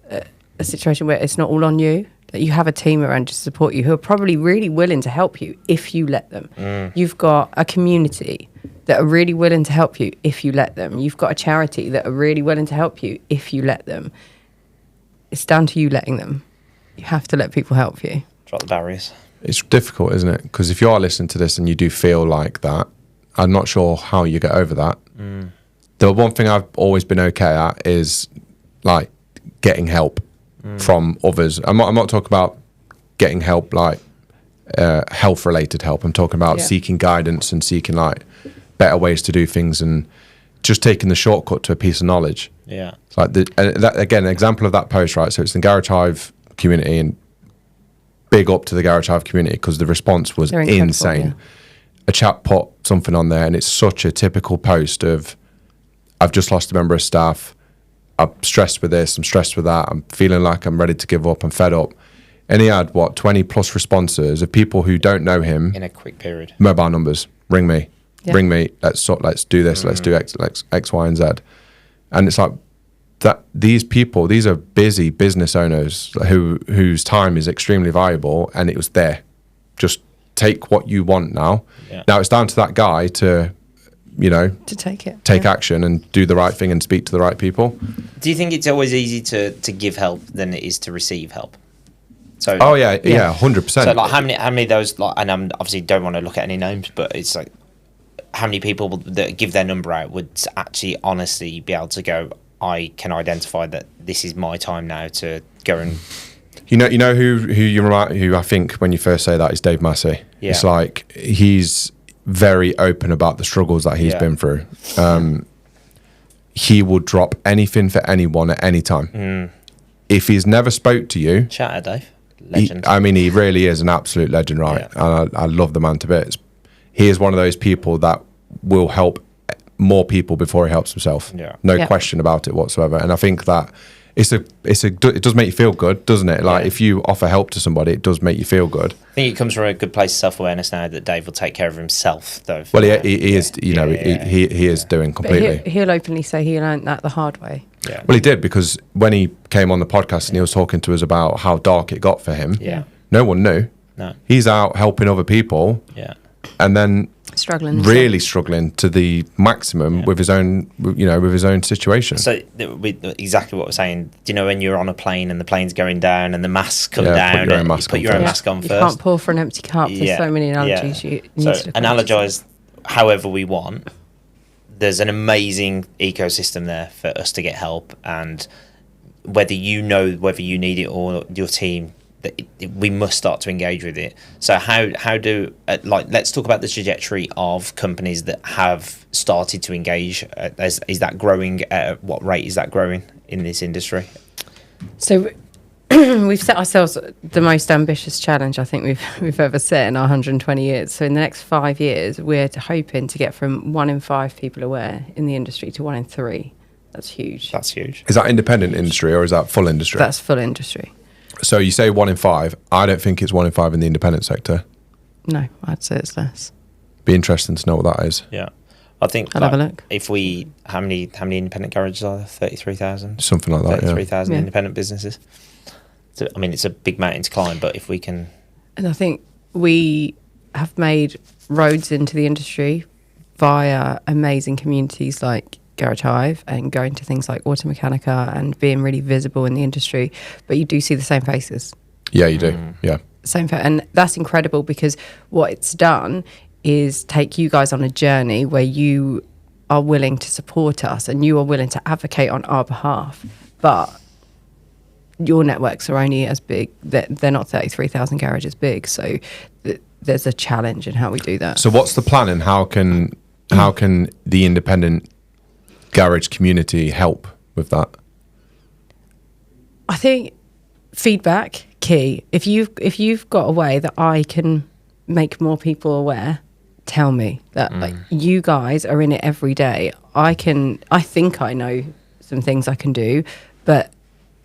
a situation where it's not all on you. That you have a team around to support you who are probably really willing to help you if you let them. You've got a community that are really willing to help you if you let them. You've got a charity that are really willing to help you if you let them. It's down to you letting them. You have to let people help you. Drop the barriers. It's difficult, isn't it? Because if you are listening to this and you do feel like that, I'm not sure how you get over that. The one thing I've always been okay at is like getting help from others. I'm not talking about getting help like health related help. I'm talking about seeking guidance and seeking like better ways to do things and just taking the shortcut to a piece of knowledge. Yeah. It's like that, again, an example of that post, right? So it's the Garage Hive community, and big up to the Garage Hive community because the response was insane. Yeah. A chap put something on there, and it's such a typical post of, I've just lost a member of staff. I'm stressed with this. I'm stressed with that. I'm feeling like I'm ready to give up. I'm fed up. And he had 20 plus responses of people who don't know him in a quick period. Mobile numbers, ring me, ring me. Let's do this. Let's do X, Y, and Z. And it's like that. These people, these are busy business owners whose time is extremely valuable, and it was there. Just take what you want now. Yeah. Now it's down to that guy to take action and do the right thing and speak to the right people. Do you think it's always easy to give help than it is to receive help? So 100%. So like how many of those, like, and I obviously don't want to look at any names, but it's like how many people that give their number out would actually honestly be able to go, I can identify that this is my time now to go and. You know who I think when you first say that is Dave Massey. Yeah. It's like he's very open about the struggles that he's been through. He will drop anything for anyone at any time. If he's never spoke to you, shout out Dave. Legend. He really is an absolute legend, right? Yeah. And I love the man to bits. He is one of those people that will help more people before he helps himself. Yeah. No question about it whatsoever. And I think that it does make you feel good, doesn't it? Like if you offer help to somebody, it does make you feel good. I think it comes from a good place of self-awareness now that Dave will take care of himself, though. Well, he is, he is doing completely. But he'll openly say he learned that the hard way. Yeah. Well, he did, because when he came on the podcast and he was talking to us about how dark it got for him, no one knew. No. He's out helping other people. Yeah. And then struggling to the maximum with his own, with his own situation. So exactly what we're saying. Do you know when you're on a plane and the plane's going down and the masks come down, put your own mask on first. You can't pour from an empty cup. There's so many analogies. You need to analogize however we want. There's an amazing ecosystem there for us to get help, and whether you need it or your team, we must start to engage with it. So how do let's talk about the trajectory of companies that have started to engage. Is that growing? At what rate is that growing in this industry? So we've set ourselves the most ambitious challenge I think we've ever set in our 120 years. So in the next 5 years, we're hoping to get from 1 in 5 people aware in the industry to 1 in 3. That's huge. That's huge. Is that independent industry or is that full industry? That's full industry. So you say 1 in 5. I don't think it's 1 in 5 in the independent sector. No, I'd say it's less. Be interesting to know what that is. Yeah. I think I'll have a look. If how many independent garages are there? 33,000? Something like that, 33,000 independent businesses. So, it's a big mountain to climb, but if we can... And I think we have made roads into the industry via amazing communities like Garage Hive and going to things like Automechanica and being really visible in the industry, but you do see the same faces. Yeah, you do. Yeah. And that's incredible, because what it's done is take you guys on a journey where you are willing to support us and you are willing to advocate on our behalf, but your networks are only as big, they're not 33,000 garages big, so there's a challenge in how we do that. So what's the plan, and how can the independent garage community help with that? I think feedback key. If you've got a way that I can make more people aware, tell me that. Like, you guys are in it every day. I think I know some things I can do, but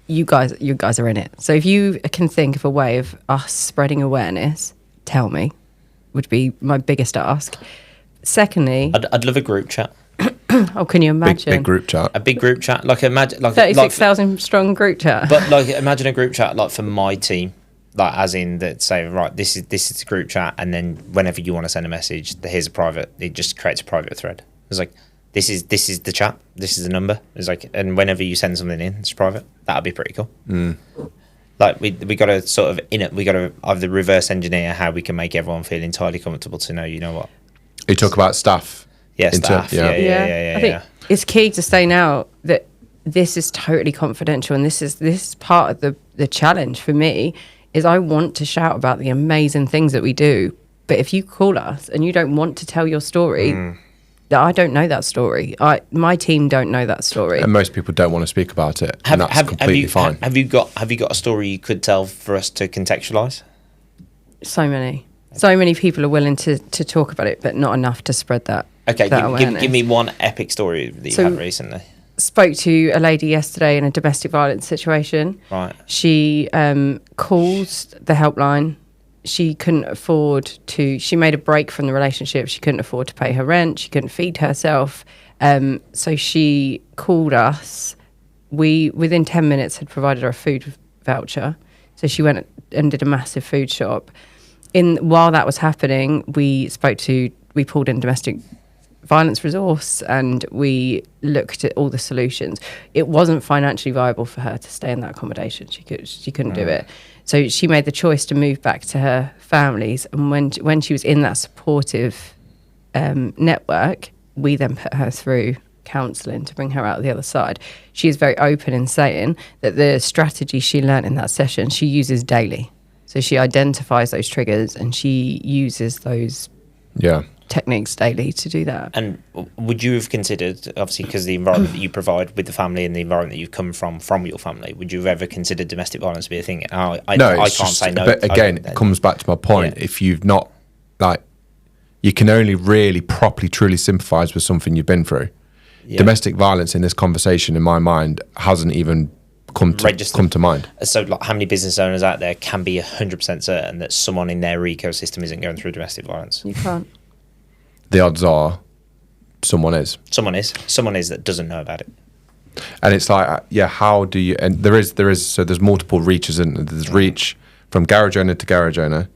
you guys are in it. So if you can think of a way of us spreading awareness, tell me, would be my biggest ask. Secondly, I'd love a group chat. Oh, can you imagine? Big group chat. A big group chat, like 36,000 strong group chat. But imagine a group chat for my team, as in that say, right, this is a group chat, and then whenever you want to send a message, here's a private. It just creates a private thread. It's like this is the chat. This is the number. It's like, and whenever you send something in, it's private. That'd be pretty cool. We got to sort of we got to either reverse engineer how we can make everyone feel entirely comfortable to know. You know what? You talk about staff. Yeah, staff. Yeah. I think it's key to say now that this is totally confidential, and this is part of the challenge for me. Is I want to shout about the amazing things that we do, but if you call us and you don't want to tell your story, I don't know that story. My team don't know that story, and most people don't want to speak about it. And that's completely fine. Have you got a story you could tell for us to contextualise? So many people are willing to talk about it, but not enough to spread that. Okay, give me one epic story that you had recently. Spoke to a lady yesterday in a domestic violence situation. Right. She called the helpline. She couldn't afford to. She made a break from the relationship. She couldn't afford to pay her rent. She couldn't feed herself. So she called us. We, within 10 minutes, had provided her a food voucher. So she went and did a massive food shop. While that was happening, we pulled in domestic violence resource and we looked at all the solutions. It wasn't financially viable for her to stay in that accommodation. She couldn't do it. So she made the choice to move back to her family's. And when she was in that supportive network, we then put her through counselling to bring her out the other side. She is very open in saying that the strategy she learnt in that session, she uses daily. So she identifies those triggers and she uses those techniques daily to do that. And would you have considered, obviously, because the environment that you provide with the family and the environment that you've come from your family, would you have ever considered domestic violence to be a thing? I can't say no. But again, it comes back to my point. Yeah. If you've not, you can only really properly, truly sympathise with something you've been through. Yeah. Domestic violence in this conversation, in my mind, hasn't even come to mind. So how many business owners out there can be 100% certain that someone in their ecosystem isn't going through domestic violence? You can't. The odds are someone is. Someone is that doesn't know about it. And it's how do you, and there's multiple reaches, and there's reach from garage owner to garage owner.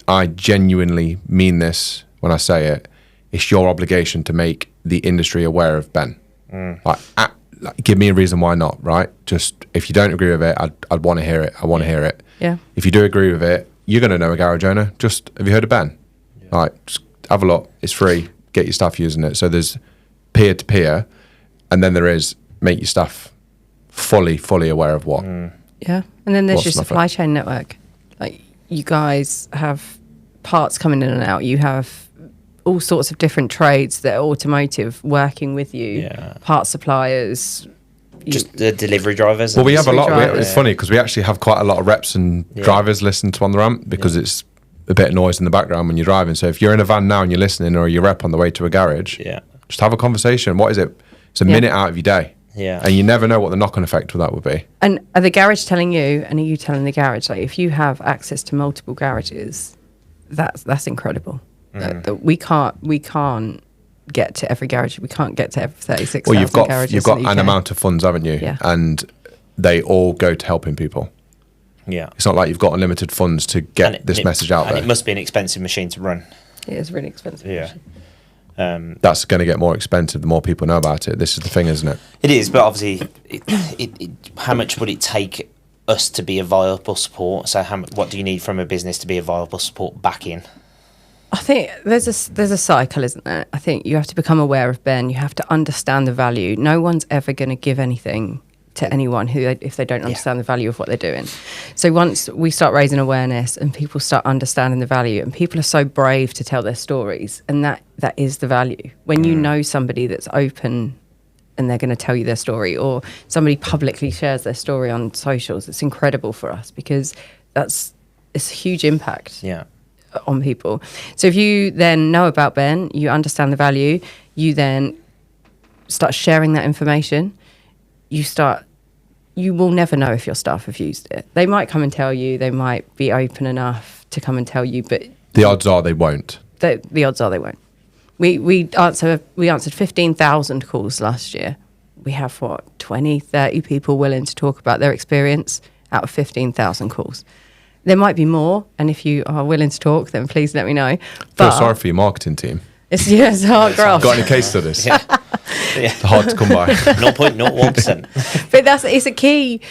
I genuinely mean this when I say it. It's your obligation to make the industry aware of Ben. Give me a reason why not, right? Just, if you don't agree with it, I'd want to hear it. I want to hear it. Yeah. If you do agree with it, you're going to know a garage owner. Just, have you heard of Ben? Yeah. Just have a look. It's free. Get your staff using it. So there's peer-to-peer, and then there is make your staff fully aware of what. Yeah. And then there's your supply chain network. You guys have parts coming in and out. You have all sorts of different trades that are automotive working with you, part suppliers. Just the delivery drivers. Well, we have a lot. It's funny because we actually have quite a lot of reps and drivers listen to On The Ramp because it's a bit of noise in the background when you're driving. So if you're in a van now and you're listening, or you're rep on the way to a garage, just have a conversation. What is it? It's a minute out of your day. Yeah. And you never know what the knock-on effect of that would be. And are the garage telling you, and are you telling the garage? If you have access to multiple garages, that's incredible. That we can't get to every garage. We can't get to every 36,000 garages. You've got an amount of funds, haven't you? Yeah. And they all go to helping people. Yeah. It's not like you've got unlimited funds to get this message out there. And it must be an expensive machine to run. It is really expensive. Yeah. That's going to get more expensive the more people know about it. This is the thing, isn't it? It is, but obviously, how much would it take us to be a viable support? So what do you need from a business to be a viable support back in? I think there's a cycle, isn't there? I think you have to become aware of Ben. You have to understand the value. No one's ever going to give anything to anyone if they don't understand the value of what they're doing. So once we start raising awareness and people start understanding the value, and people are so brave to tell their stories, and that is the value. When you know somebody that's open and they're going to tell you their story, or somebody publicly shares their story on socials, it's incredible for us because it's a huge impact. Yeah. On people. So if you then know about Ben, you understand the value, you then start sharing that information, you will never know if your staff have used it. They might come and tell you, they might be open enough to come and tell you, but the odds are they won't. The odds are they won't. We answered 15,000 calls last year. We have 20, 30 people willing to talk about their experience out of 15,000 calls. There might be more, and if you are willing to talk, then please let me know. Feel sorry for your marketing team. It's a hard graft. Got any case studies? It's hard to come by. 0.01%. But it's a key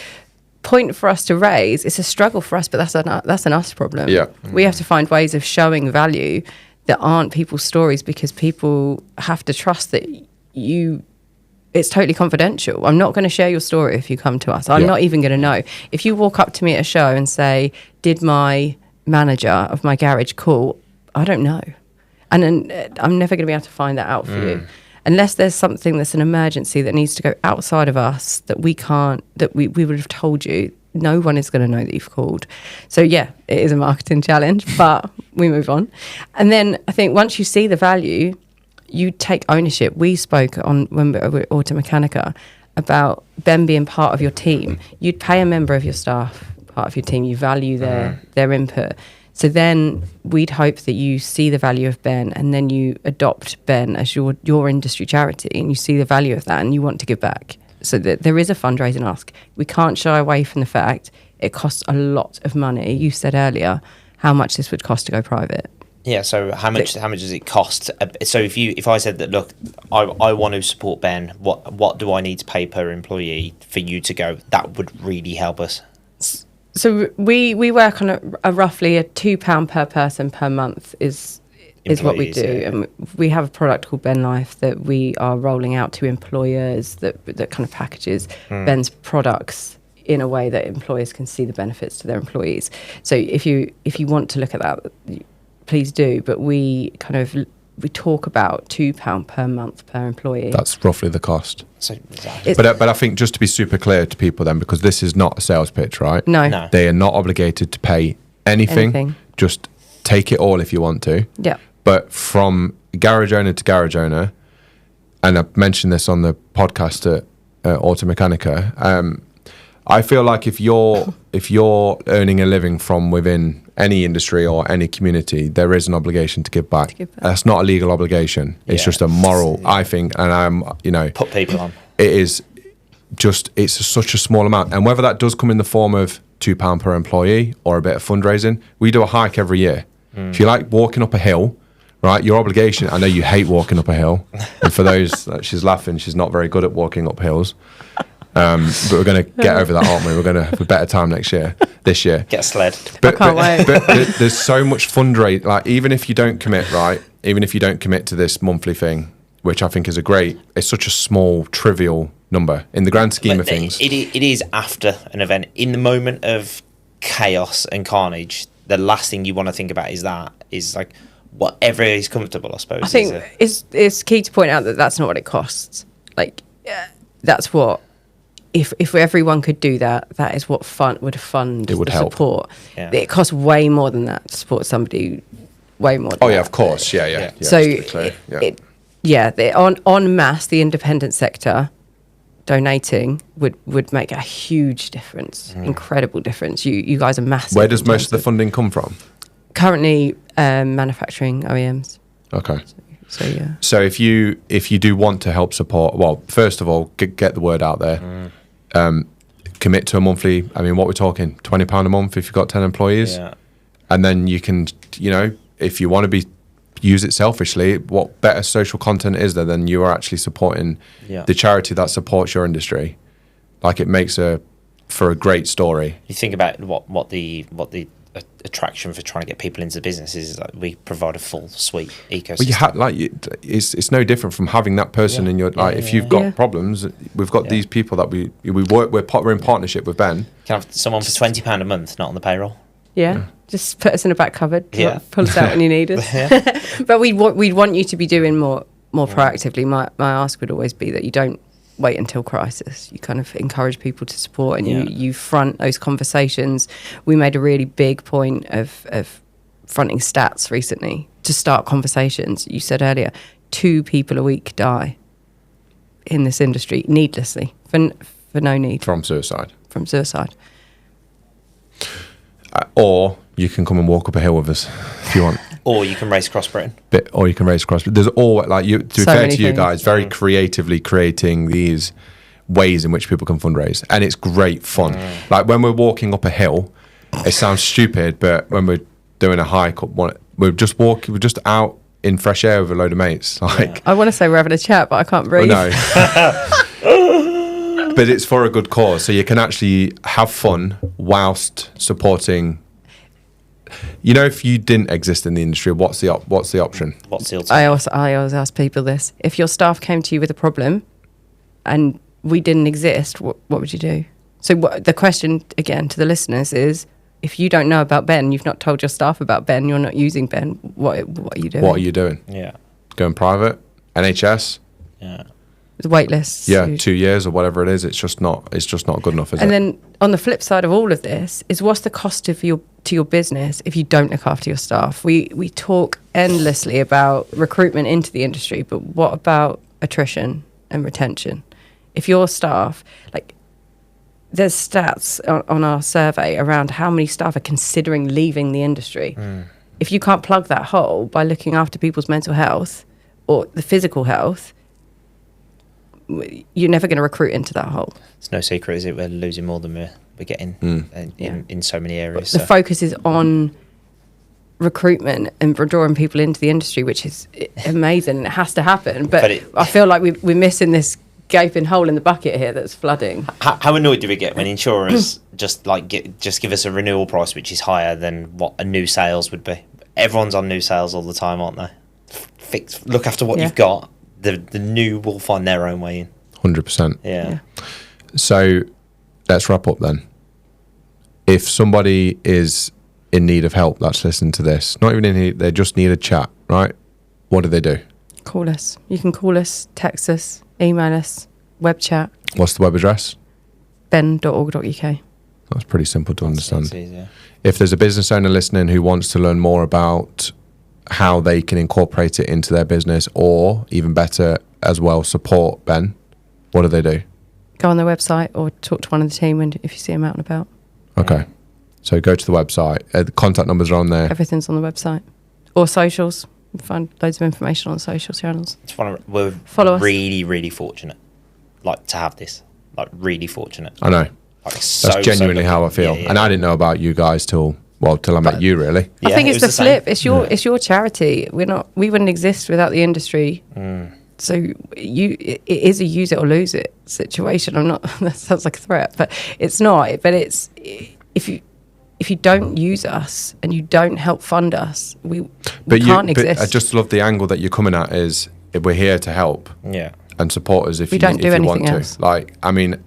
point for us to raise. It's a struggle for us, but that's an us problem. Yeah. We have to find ways of showing value that aren't people's stories, because people have to trust that it's totally confidential. I'm not going to share your story if you come to us. I'm not even going to know. If you walk up to me at a show and say, did my manager of my garage call? I don't know. And then I'm never going to be able to find that out for you. Unless there's something that's an emergency that needs to go outside of us that we can't, that we would have told you, no one is going to know that you've called. So yeah, it is a marketing challenge, but we move on. And then I think once you see the value, you take ownership. We spoke on when we were at Automechanica about Ben being part of your team. You'd pay a member of your staff part of your team. You value their input. So then we'd hope that you see the value of Ben, and then you adopt Ben as your industry charity, and you see the value of that, and you want to give back. So that there is a fundraising ask. We can't shy away from the fact it costs a lot of money. You said earlier how much this would cost to go private. Yeah. So how much does it cost? So if I said that, look, I want to support Ben, what do I need to pay per employee for you to go? That would really help us. So we work on a roughly a £2 per person per month is what we do. Yeah. And we have a product called Ben Life that we are rolling out to employers that kind of packages Ben's products in a way that employers can see the benefits to their employees. So if you want to look at that, please do. But we talk about £2 per month per employee. That's roughly the cost. So, exactly. But I think just to be super clear to people then, because this is not a sales pitch, right? No. They are not obligated to pay anything. Just take it all if you want to. Yeah. But from garage owner to garage owner, and I've mentioned this on the podcast at Automechanica, I feel like if you're earning a living from within any industry or any community, there is an obligation to give back. That's not a legal obligation. It's just a moral, I think, and put people on. It is just, it's such a small amount. And whether that does come in the form of £2 per employee or a bit of fundraising, we do a hike every year. If you like walking up a hill, right, your obligation, I know you hate walking up a hill. And for those, she's laughing, she's not very good at walking up hills. But we're going to get over that, aren't we? We're going to have a better time this year. Get a sled. I can't wait. But there's so much fundraising. Like, even if you don't commit, right? Even if you don't commit to this monthly thing, which I think is it's such a small, trivial number in the grand scheme of things. It is after an event. In the moment of chaos and carnage, the last thing you want to think about is like whatever is comfortable, I suppose. I think it's key to point out that that's not what it costs. Like, that's what. If everyone could do that, that is what would fund it would the help. Support. Yeah. It costs way more than that to support somebody. Way more. Than Yeah, that. Of course. Yeah. So en masse, the independent sector donating would make a huge difference, incredible difference. You guys are massive. Where does most of the funding come from? Currently, manufacturing OEMs. Okay. So yeah. So if you do want to help support, well, first of all, get the word out there. Commit to a monthly. I mean, what we're talking, £20 a month if you've got 10 employees, and then you can, if you want to use it selfishly, what better social content is there than you are actually supporting the charity that supports your industry? Like, it makes for a great story. You think about what the attraction for trying to get people into the business is that we provide a full suite ecosystem. Well, it's no different from having that person in your if you've got problems, we've got these people that we work. We're in partnership with Ben. Can have someone for £20 a month, not on the payroll. Yeah, just put us in a back cupboard. Pull us out when you need us. But we'd want you to be doing more proactively. My ask would always be that you don't wait until crisis. You kind of encourage people to support, and you front those conversations. We made a really big point of fronting stats recently to start conversations. You said earlier, 2 people a week die in this industry needlessly for no need. From suicide. Or you can come and walk up a hill with us if you want. Or you can race across Britain. There's all, like, to be fair to you guys, very creatively creating these ways in which people can fundraise, and it's great fun. Like, when we're walking up a hill, it sounds stupid, but when we're doing a hike up one, we're just out in fresh air with a load of mates. Like, I want to say we're having a chat, but I can't breathe. No. But it's for a good cause, so you can actually have fun whilst supporting. If you didn't exist in the industry, what's the option? What's the alternative? I always ask people this: if your staff came to you with a problem, and we didn't exist, what would you do? So the question again to the listeners is: if you don't know about Ben, you've not told your staff about Ben, you're not using Ben, what are you doing? What are you doing? Yeah. Going private? NHS? Yeah. The wait lists. Yeah, 2 years or whatever it is. It's just not good enough, is it? And then on the flip side of all of this is, what's the cost of to your business if you don't look after your staff? We talk endlessly about recruitment into the industry, but what about attrition and retention? If your staff, like, there's stats on our survey around how many staff are considering leaving the industry. If you can't plug that hole by looking after people's mental health or the physical health, you're never going to recruit into that hole. It's no secret, is it? We're losing more than we're getting in so many areas. The focus is on recruitment and drawing people into the industry, which is amazing. It has to happen. But I feel like we're missing this gaping hole in the bucket here that's flooding. How annoyed do we get when insurers just give us a renewal price which is higher than what a new sales would be? Everyone's on new sales all the time, aren't they? Look after what you've got. The new will find their own way in. 100%. Yeah. So let's wrap up then. If somebody is in need of help that's listening to this, not even in need, they just need a chat, right? What do they do? Call us. You can call us, text us, email us, web chat. What's the web address? ben.org.uk. That's pretty simple to understand. Easy. If there's a business owner listening who wants to learn more about how they can incorporate it into their business, or even better as well, support Ben, what do they do? Go on their website or talk to one of the team if you see them out and about. Okay. So go to the website. The contact numbers are on there. Everything's on the website. Or socials. You can find loads of information on social channels. We're really, really fortunate, to have this. Really fortunate. I know. That's genuinely how I feel. Yeah. And I didn't know about you guys till I met you, really. I think it's the flip. It's your charity. We wouldn't exist without the industry. So it is a use it or lose it situation. I'm not. That sounds like a threat, but it's not. But it's if you don't use us and you don't help fund us, we can't exist. But I just love the angle that you're coming at. Is we're here to help. Yeah. And support us if you don't do anything want else. to. I mean,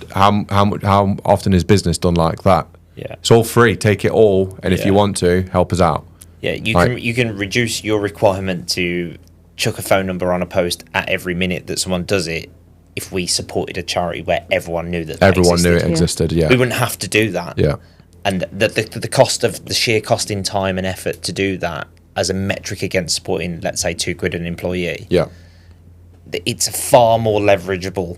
how often is business done like that? Yeah. It's all free. Take it all, and if you want to, help us out. Yeah, you can reduce your requirement to chuck a phone number on a post at every minute that someone does it if we supported a charity where everyone knew that everyone knew it existed. Yeah. We wouldn't have to do that. Yeah. And the cost of the sheer cost in time and effort to do that as a metric against supporting, let's say, £2 an employee. Yeah. It's far more leverageable,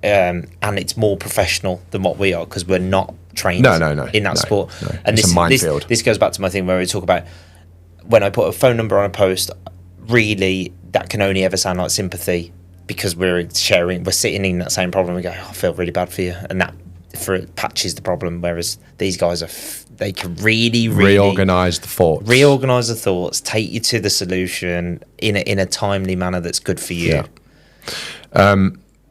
and it's more professional than what we are, because we're not trained in that sport. No. And it's a minefield. This goes back to my thing where we talk about when I put a phone number on a post, really that can only ever sound like sympathy, because we're sitting in that same problem. We go, I feel really bad for you, and that patches the problem. Whereas these guys they can really reorganize the thoughts, take you to the solution in a timely manner that's good for you. Yeah.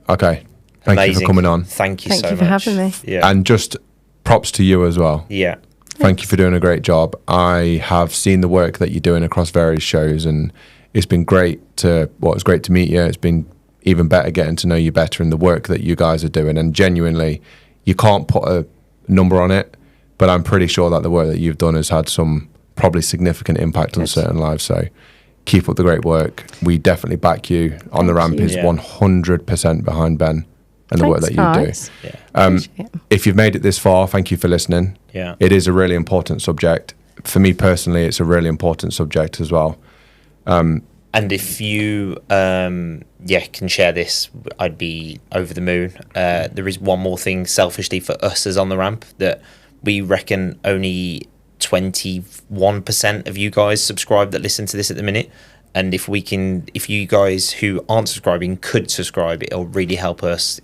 Okay. Thank you for coming on. Thank you so much. Thank you for having me. Yeah. And just props to you as well. Yeah. Thank you for doing a great job. I have seen the work that you're doing across various shows, and it's been great to meet you. It's been even better getting to know you better in the work that you guys are doing. And genuinely, you can't put a number on it, but I'm pretty sure that the work that you've done has had some probably significant impact on certain lives. So keep up the great work. We definitely back you. On the Ramp is 100% behind Ben and the work that you do. Yeah. If you've made it this far, thank you for listening. Yeah. It is a really important subject. For me personally, it's a really important subject as well. And if you can share this, I'd be over the moon. There is one more thing selfishly for us as On the Ramp, that we reckon only 21% of you guys subscribe that listen to this at the minute. And if you guys who aren't subscribing could subscribe, it'll really help us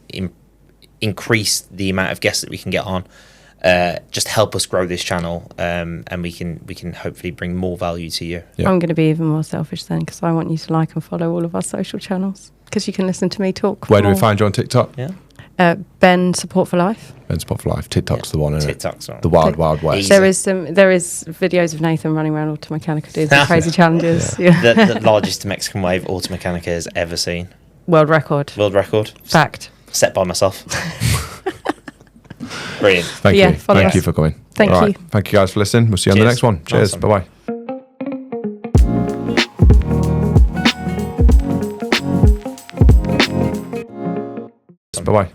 increase the amount of guests that we can get on. Just help us grow this channel, and we can hopefully bring more value to you. Yeah. I'm going to be even more selfish then, because I want you to like and follow all of our social channels, because you can listen to me talk. Where do we find you on TikTok? Yeah. Ben Support for Life. Ben Support for Life. TikTok's the one, isn't TikTok's it? The wild west. There is videos of Nathan running around Automechanica doing some crazy challenges. The largest Mexican wave Automechanica has ever seen. World record. Fact. Set by myself. Brilliant. Thank you. Thank you for coming. Thank you. Thank you guys for listening. We'll see you on the next one. Cheers. Awesome. Bye-bye. Bye-bye.